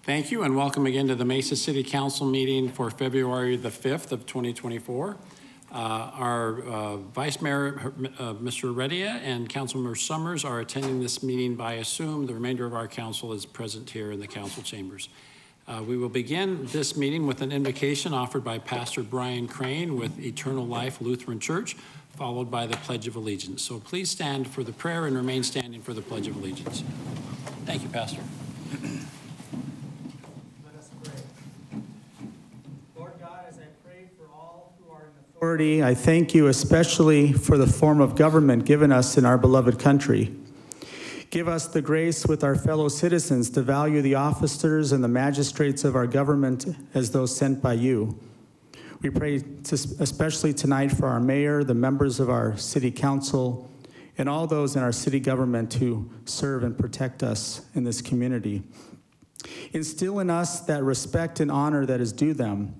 Thank you, and welcome again to the Mesa City Council meeting for February the 5th of 2024. Our Vice Mayor, Mr. Heredia, and Councilmember Summers are attending this meeting by Zoom. The remainder of our council is present here in the council chambers. We will begin this meeting with an invocation offered by Pastor Brian Crane with Eternal Life Lutheran Church, followed by the Pledge of Allegiance. So please stand for the prayer and remain standing for the Pledge of Allegiance. Thank you, Pastor. I thank you especially for the form of government given us in our beloved country. Give us the grace with our fellow citizens to value the officers and the magistrates of our government as those sent by you. We pray especially tonight for our mayor, the members of our city council, and all those in our city government who serve and protect us in this community. Instill in us that respect and honor that is due them.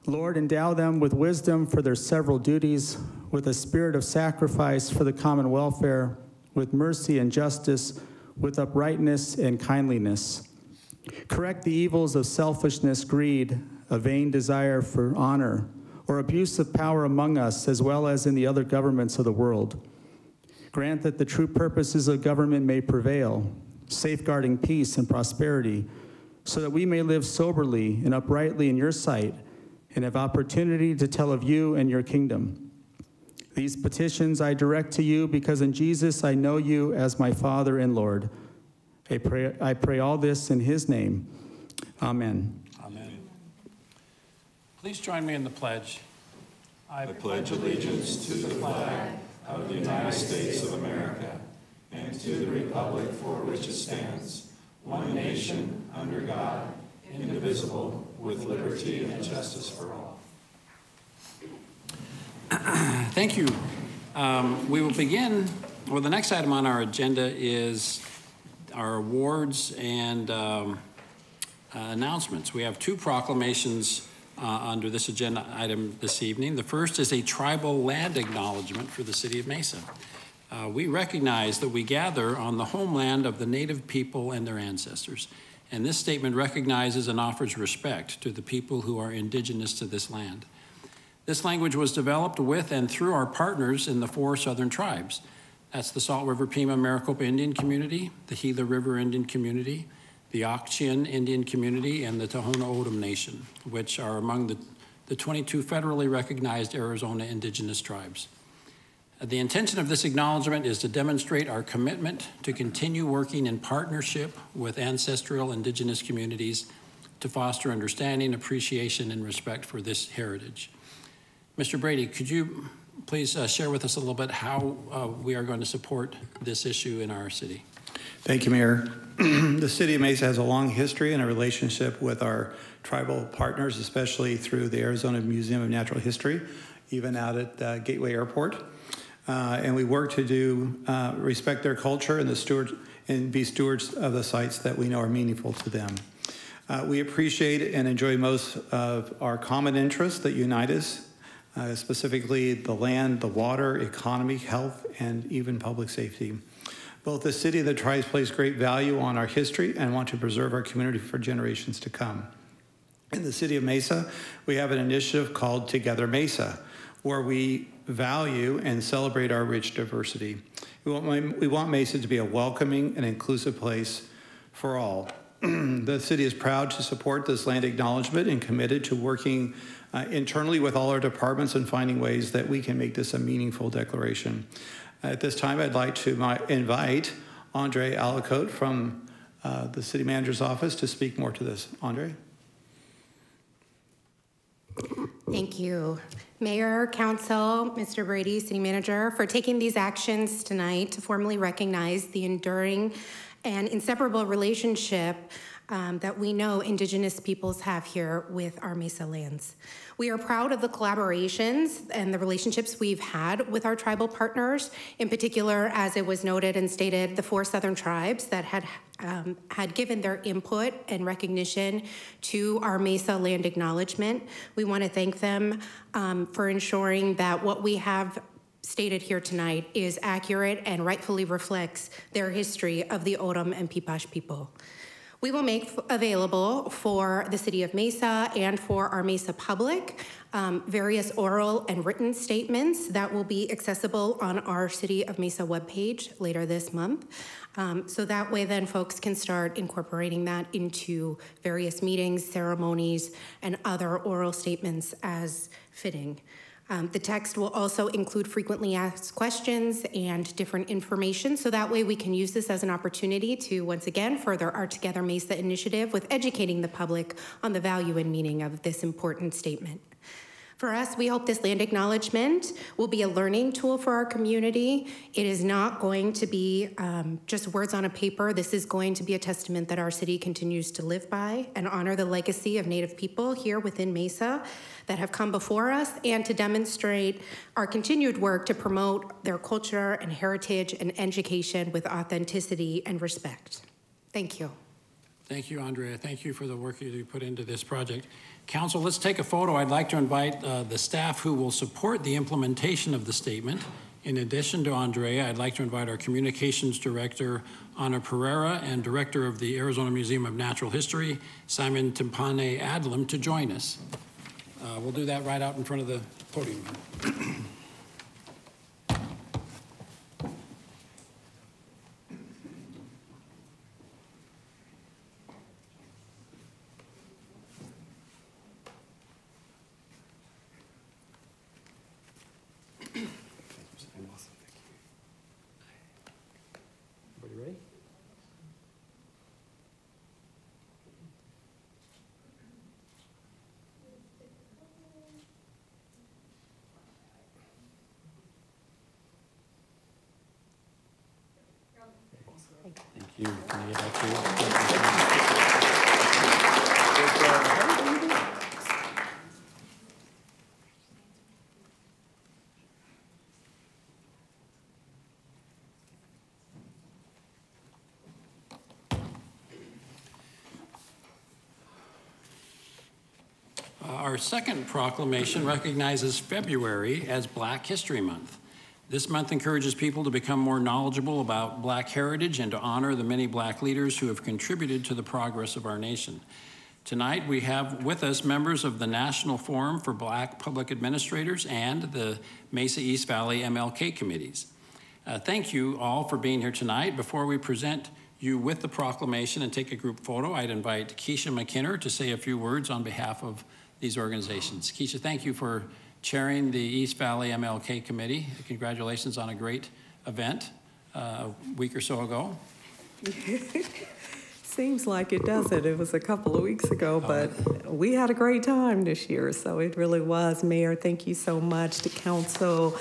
Lord, endow them with wisdom for their several duties, with a spirit of sacrifice for the common welfare, with mercy and justice, with uprightness and kindliness. Correct the evils of selfishness, greed, a vain desire for honor, or abuse of power among us, as well as in the other governments of the world. Grant that the true purposes of government may prevail, safeguarding peace and prosperity, so that we may live soberly and uprightly in your sight, and have opportunity to tell of you and your kingdom. These petitions I direct to you because in Jesus I know you as my Father and Lord. I pray all this in his name. Amen. Amen. Please join me in the pledge. I pledge allegiance to the flag of the United States of America and to the republic for which it stands, one nation under God, indivisible, with liberty and justice for all. Thank you. We will begin, well, the next item on our agenda is our awards and announcements. We have two proclamations under this agenda item this evening. The first is a tribal land acknowledgement for the city of Mesa. We recognize that we gather on the homeland of the Native people and their ancestors. And this statement recognizes and offers respect to the people who are indigenous to this land. This language was developed with and through our partners in the four southern tribes. That's the Salt River Pima Maricopa Indian Community, the Gila River Indian Community, the Ak-Chin Indian Community, and the Tohono O'odham Nation, which are among the 22 federally recognized Arizona indigenous tribes. The intention of this acknowledgement is to demonstrate our commitment to continue working in partnership with ancestral indigenous communities to foster understanding, appreciation, and respect for this heritage. Mr. Brady, could you please share with us a little bit how we are going to support this issue in our city? Thank you, Mayor. The city of Mesa has a long history and a relationship with our tribal partners, especially through the Arizona Museum of Natural History, even out at Gateway Airport. And we work to respect their culture and be stewards of the sites that we know are meaningful to them. We appreciate and enjoy most of our common interests that unite us, specifically the land, the water, economy, health, and even public safety. Both the city and the tribes place great value on our history and want to preserve our community for generations to come. In the city of Mesa, we have an initiative called Together Mesa, where we value and celebrate our rich diversity. We want Mesa to be a welcoming and inclusive place for all. The city is proud to support this land acknowledgement and committed to working internally with all our departments and finding ways that we can make this a meaningful declaration. At this time, I'd like to invite Andre Alicote from the city manager's office to speak more to this. Andre? Thank you. Mayor, Council, Mr. Brady, City Manager, for taking these actions tonight to formally recognize the enduring and inseparable relationship that we know Indigenous peoples have here with our Mesa lands. We are proud of the collaborations and the relationships we've had with our tribal partners, in particular, as it was noted and stated, the four southern tribes that had given their input and recognition to our Mesa land acknowledgement. We want to thank them for ensuring that what we have stated here tonight is accurate and rightfully reflects their history of the O'odham and Pipash people. We will make available for the City of Mesa and for our Mesa public various oral and written statements that will be accessible on our City of Mesa webpage later this month. So that way then folks can start incorporating that into various meetings, ceremonies, and other oral statements as fitting. The text will also include frequently asked questions and different information, so that way we can use this as an opportunity to, once again, further our Together Mesa initiative with educating the public on the value and meaning of this important statement. For us, we hope this land acknowledgement will be a learning tool for our community. It is not going to be just words on a paper. This is going to be a testament that our city continues to live by and honor the legacy of Native people here within Mesa that have come before us, and to demonstrate our continued work to promote their culture and heritage and education with authenticity and respect. Thank you. Thank you, Andrea. Thank you for the work you put into this project. Council, let's take a photo. I'd like to invite the staff who will support the implementation of the statement. In addition to Andrea, I'd like to invite our Communications Director, Ana Pereira, and Director of the Arizona Museum of Natural History, Simon Timpane Adlam, to join us. We'll do that right out in front of the podium. Everybody ready? Thank you. Can I get back to you? Our second proclamation recognizes February as Black History Month. This month encourages people to become more knowledgeable about Black heritage and to honor the many Black leaders who have contributed to the progress of our nation. Tonight, we have with us members of the National Forum for Black Public Administrators and the Mesa East Valley MLK committees. Thank you all for being here tonight. Before we present you with the proclamation and take a group photo, I'd invite Keisha McKinner to say a few words on behalf of these organizations. Keisha, thank you for chairing the East Valley MLK Committee. Congratulations on a great event a week or so ago. Seems like it doesn't. It was a couple of weeks ago, but we had a great time this year, so it really was. Mayor, thank you so much to council,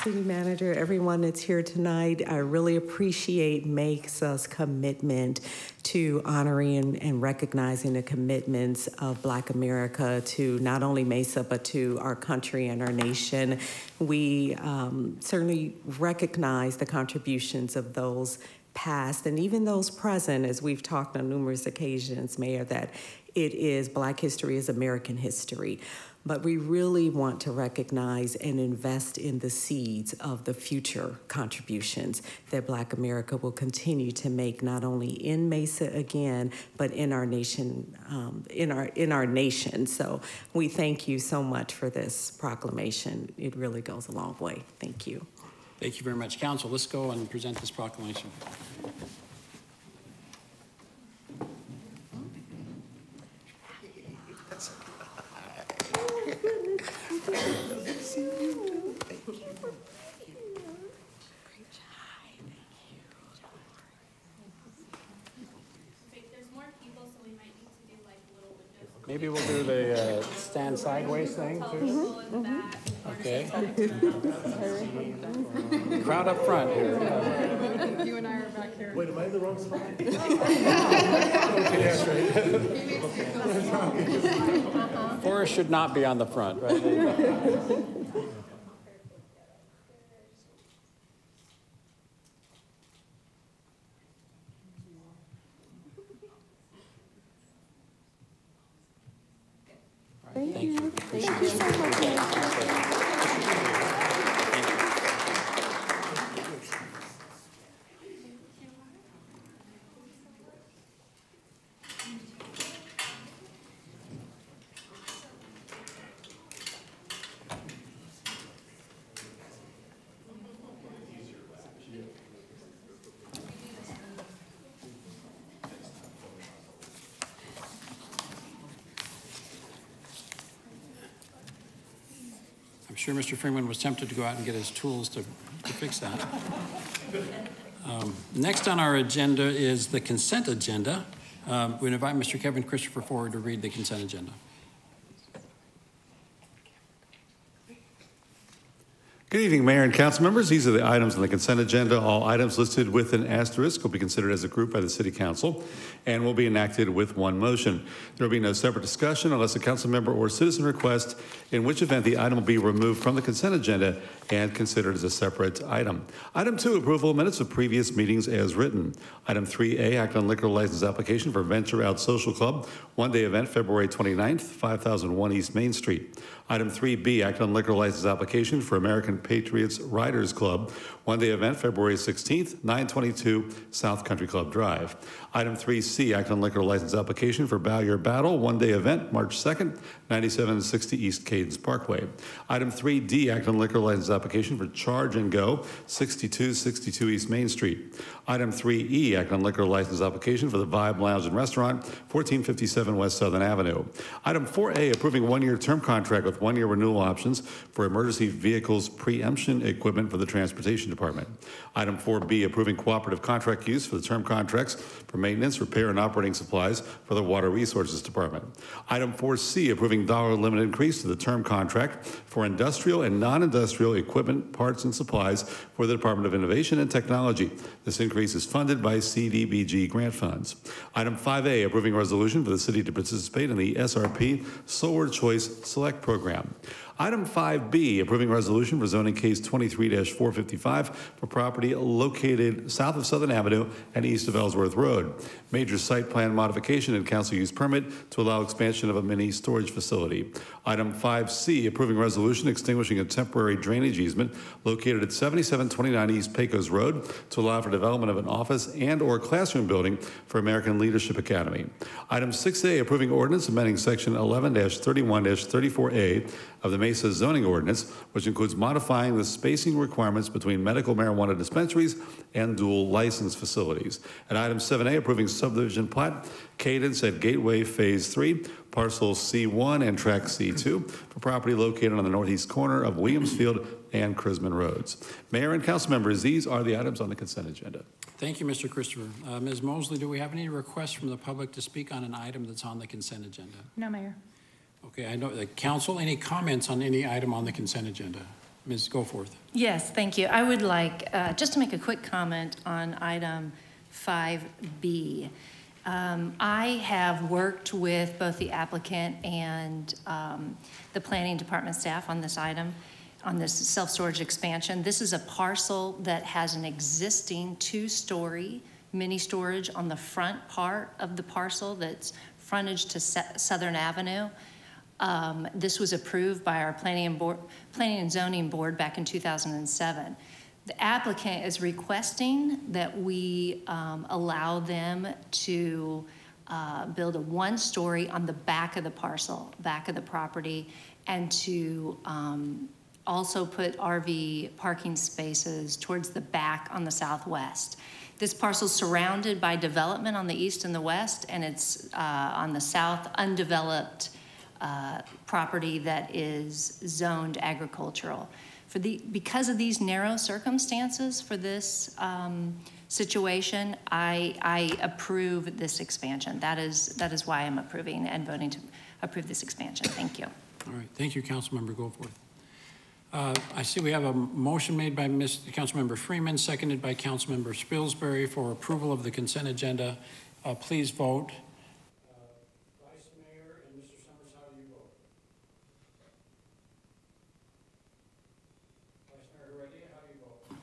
city manager, everyone that's here tonight. I really appreciate Mesa's commitment to honoring and recognizing the commitments of Black America to not only Mesa, but to our country and our nation. We certainly recognize the contributions of those past and even those present, as we've talked on numerous occasions, Mayor, that it is Black history is American history. But we really want to recognize and invest in the seeds of the future contributions that Black America will continue to make, not only in Mesa again, but in our nation, in our nation. So we thank you so much for this proclamation. It really goes a long way. Thank you. Thank you very much. Council, let's go and present this proclamation. Maybe we'll do the stand sideways thing too. Okay. Crowd up front here. You and I are back here. Wait, am I in the wrong spot? Forrest should not be on the front, right? Thank you. Thank you so much. sure Mr. Freeman was tempted to go out and get his tools to fix that. Next on our agenda is the consent agenda. We invite Mr. Kevin Christopher forward to read the consent agenda. Good evening, Mayor and council members. These are the items on the consent agenda. All items listed with an asterisk will be considered as a group by the City Council and will be enacted with one motion. There will be no separate discussion unless a council member or citizen requests, in which event the item will be removed from the consent agenda and considered as a separate item. Item 2, approval of minutes of previous meetings as written. Item 3A, act on liquor license application for Venture Out Social Club, one-day event February 29th, 5001 East Main Street. Item 3B, act on liquor license application for American Patriots Riders Club, one-day event February 16th, 922 South Country Club Drive. Item 3C, act on liquor license application for Ballier Battle, one-day event March 2nd, 9760 East Cadence Parkway. Item 3D, act on liquor license application for Charge and Go, 6262 East Main Street. Item 3E, act on liquor license application for the Vibe Lounge and Restaurant, 1457 West Southern Avenue. Item 4A, approving one-year term contract with one-year renewal options for emergency vehicles preemption equipment for the Transportation Department. Item 4B, approving cooperative contract use for the term contracts for maintenance, repair, and operating supplies for the Water Resources Department. Item 4C, approving dollar limit increase to the term contract for industrial and non-industrial equipment, parts, and supplies for the Department of Innovation and Technology. This increase is funded by CDBG grant funds. Item 5A, approving a resolution for the city to participate in the SRP Solar Choice Select Program. Item 5B, approving resolution for zoning case 23-455 for property located south of Southern Avenue and east of Ellsworth Road. Major site plan modification and council use permit to allow expansion of a mini storage facility. Item 5C, approving resolution extinguishing a temporary drainage easement located at 7729 East Pecos Road to allow for development of an office and or classroom building for American Leadership Academy. Item 6A, approving ordinance amending section 11-31-34A of the Mesa zoning ordinance, which includes modifying the spacing requirements between medical marijuana dispensaries and dual license facilities. And item 7A, approving subdivision plat cadence at Gateway Phase 3, parcel C1 and tract C2 for property located on the northeast corner of Williamsfield and Crisman Roads. Mayor and council members, these are the items on the consent agenda. Thank you, Mr. Christopher. Ms. Mosley, do we have any requests from the public to speak on an item that's on the consent agenda? No, Mayor. Okay, I know the council, any comments on any item on the consent agenda? Ms. Goforth. Yes, thank you. I would like just to make a quick comment on item 5B. I have worked with both the applicant and the planning department staff on this item, on this self-storage expansion. This is a parcel that has an existing two-story mini storage on the front part of the parcel that's frontage to Southern Avenue. This was approved by our Planning and Zoning Board back in 2007. The applicant is requesting that we allow them to build a one-story on the back of the parcel, back of the property, and to also put RV parking spaces towards the back on the southwest. This parcel is surrounded by development on the east and the west, and it's on the south, undeveloped property that is zoned agricultural. Because of these narrow circumstances for this situation, I approve this expansion. That is why I'm approving and voting to approve this expansion. Thank you. All right, thank you, Councilmember Goforth. I see we have a motion made by Councilmember Freeman, seconded by Councilmember Spilsbury for approval of the consent agenda. Please vote. Vice Mayor and Mr. Summers, how do you vote? Vice Mayor Heredia, how do you vote?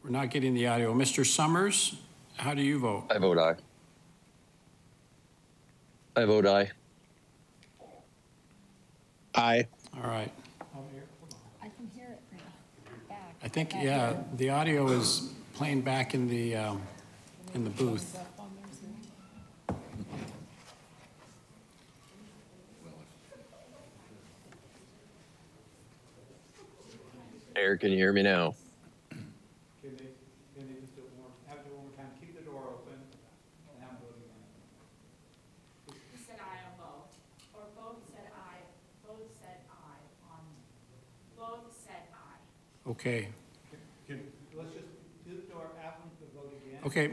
We're not getting the audio. Mr. Summers, how do you vote? I vote aye. I vote aye. Aye. All right. I can hear it back. I think, yeah, the audio is playing back in the booth. Eric, can you hear me now? Can they just do it one more time? Keep the door open and have it again. He said aye on both. Okay. Let's just do our applicant to vote again. Okay,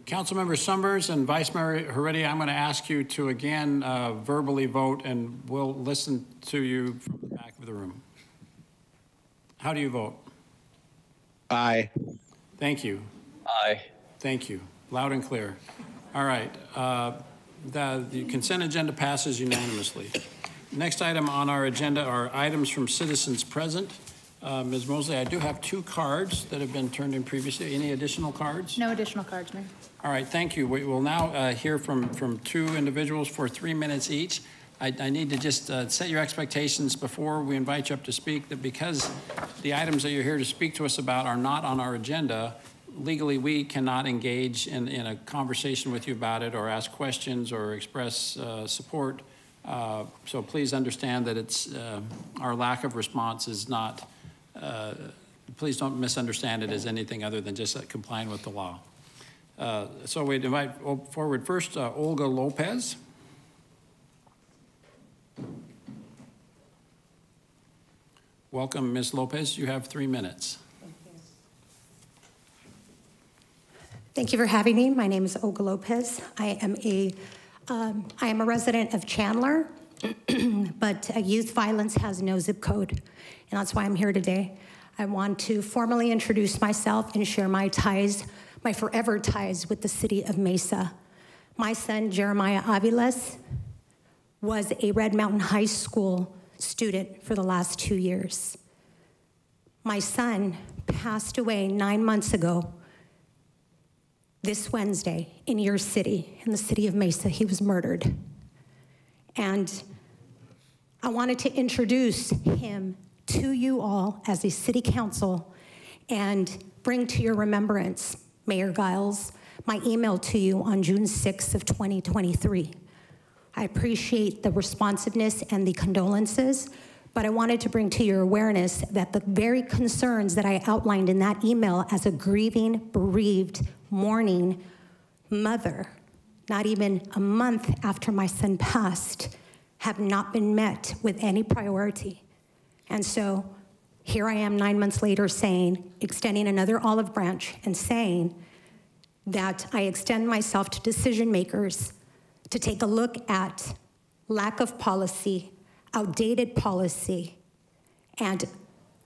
Councilmember Summers and Vice Mayor Heredia, I'm going to ask you to again verbally vote, and we'll listen to you from the back of the room. How do you vote? Aye. Thank you. Aye. Thank you. Loud and clear. All right. The consent agenda passes unanimously. Next item on our agenda are items from citizens present. Ms. Mosley, I do have 2 cards that have been turned in previously. Any additional cards? No additional cards, Mayor. All right, thank you. We will now hear from 2 individuals for 3 minutes each. I need to just set your expectations before we invite you up to speak, that because the items that you're here to speak to us about are not on our agenda, legally we cannot engage in a conversation with you about it or ask questions or express support. So please understand that it's our lack of response is not, please don't misunderstand it as anything other than just complying with the law. So we'd invite forward first Olga Lopez. Welcome, Ms. Lopez. You have 3 minutes. Thank you for having me. My name is Olga Lopez. I am a resident of Chandler, but youth violence has no zip code, and that's why I'm here today. I want to formally introduce myself and share my ties, my forever ties with the city of Mesa. My son, Jeremiah Aviles, was a Red Mountain High School student for the last 2 years. My son passed away 9 months ago this Wednesday in your city, in the city of Mesa. He was murdered. And I wanted to introduce him to you all as a city council and bring to your remembrance, Mayor Giles, my email to you on June 6th of 2023. I appreciate the responsiveness and the condolences, but I wanted to bring to your awareness that the very concerns that I outlined in that email as a grieving, bereaved, mourning mother, not even a month after my son passed, have not been met with any priority. And so here I am 9 months later saying, extending another olive branch and saying that I extend myself to decision makers to take a look at lack of policy, outdated policy, and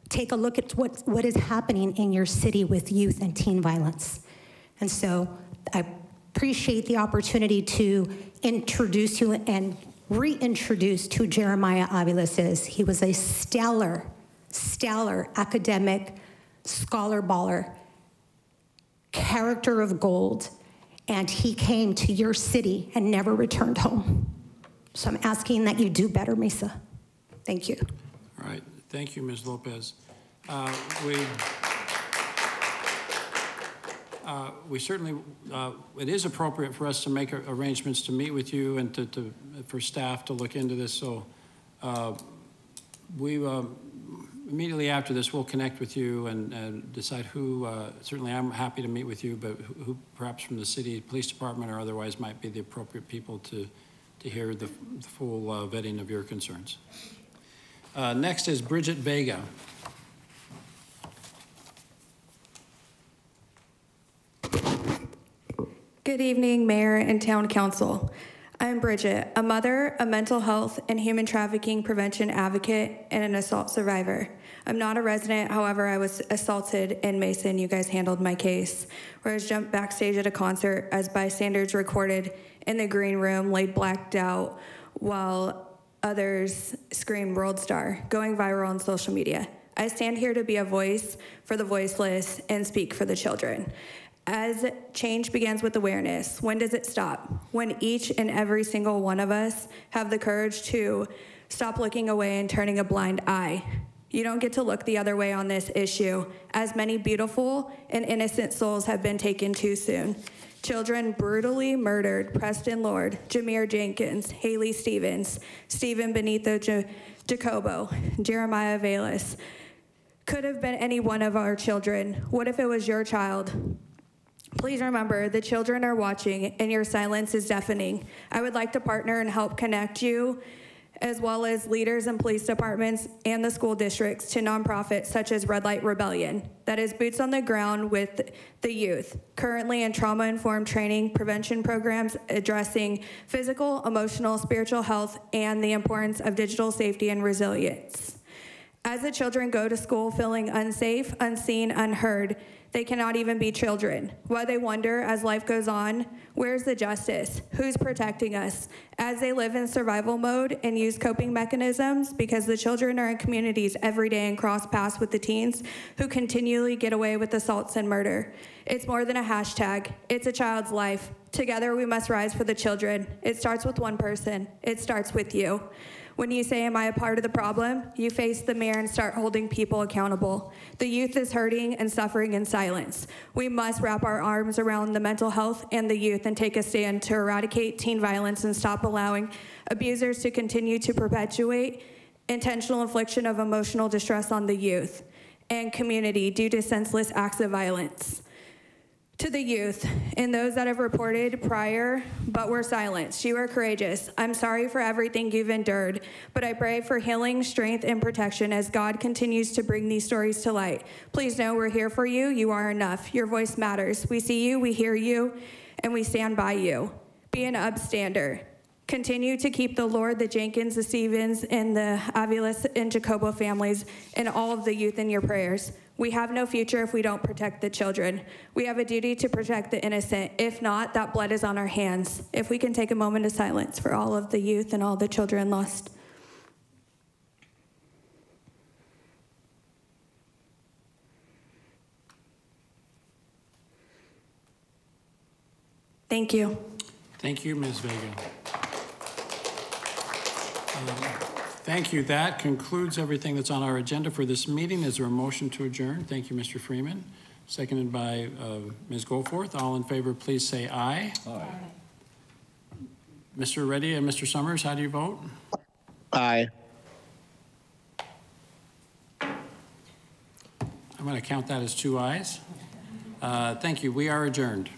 take a look at what is happening in your city with youth and teen violence. And so I appreciate the opportunity to introduce you and reintroduce who Jeremiah Aviles is. He was a stellar academic, scholar baller, character of gold, and he came to your city and never returned home. So I'm asking that you do better, Mesa. Thank you. All right, thank you, Ms. Lopez. We certainly, it is appropriate for us to make arrangements to meet with you and for staff to look into this. So immediately after this, we'll connect with you and decide who, certainly I'm happy to meet with you, but who perhaps from the city police department or otherwise might be the appropriate people to hear the full vetting of your concerns. Next is Bridget Vega. Good evening, Mayor and Town Council. I'm Bridget, a mother, a mental health and human trafficking prevention advocate, and an assault survivor. I'm not a resident, however, I was assaulted in Mesa and you guys handled my case, where I was jumped backstage at a concert as bystanders recorded in the green room, laid blacked out, while others screamed World Star, going viral on social media. I stand here to be a voice for the voiceless and speak for the children. As change begins with awareness, when does it stop? When each and every single one of us have the courage to stop looking away and turning a blind eye. You don't get to look the other way on this issue, as many beautiful and innocent souls have been taken too soon. Children brutally murdered: Preston Lord, Jameer Jenkins, Haley Stevens, Stephen Benito Jacobo, Jeremiah Aviles. Could have been any one of our children. What if it was your child? Please remember, the children are watching and your silence is deafening. I would like to partner and help connect you as well as leaders in police departments and the school districts, to nonprofits such as Red Light Rebellion, that is boots on the ground with the youth, currently in trauma-informed training prevention programs addressing physical, emotional, spiritual health, and the importance of digital safety and resilience. As the children go to school feeling unsafe, unseen, unheard, they cannot even be children. While they wonder as life goes on, where's the justice? Who's protecting us? As they live in survival mode and use coping mechanisms, because the children are in communities every day and cross paths with the teens who continually get away with assaults and murder. It's more than a hashtag. It's a child's life. Together we must rise for the children. It starts with one person. It starts with you. When you say, am I a part of the problem? You face the mirror and start holding people accountable. The youth is hurting and suffering in silence. We must wrap our arms around the mental health and the youth and take a stand to eradicate teen violence and stop allowing abusers to continue to perpetuate intentional infliction of emotional distress on the youth and community due to senseless acts of violence. To the youth and those that have reported prior but were silenced, you are courageous. I'm sorry for everything you've endured, but I pray for healing, strength, and protection as God continues to bring these stories to light. Please know we're here for you. You are enough. Your voice matters. We see you, we hear you, and we stand by you. Be an upstander. Continue to keep the Lord, the Jenkins, the Stevens, and the Aviles and Jacobo families and all of the youth in your prayers. We have no future if we don't protect the children. We have a duty to protect the innocent. If not, that blood is on our hands. If we can take a moment of silence for all of the youth and all the children lost. Thank you. Thank you, Ms. Vega. Thank you. That concludes everything that's on our agenda for this meeting. Is there a motion to adjourn? Thank you, Mr. Freeman. Seconded by Ms. Goforth. All in favor, please say aye. Aye. Mr. Reddy and Mr. Summers, how do you vote? Aye. I'm going to count that as 2 ayes. Thank you. We are adjourned.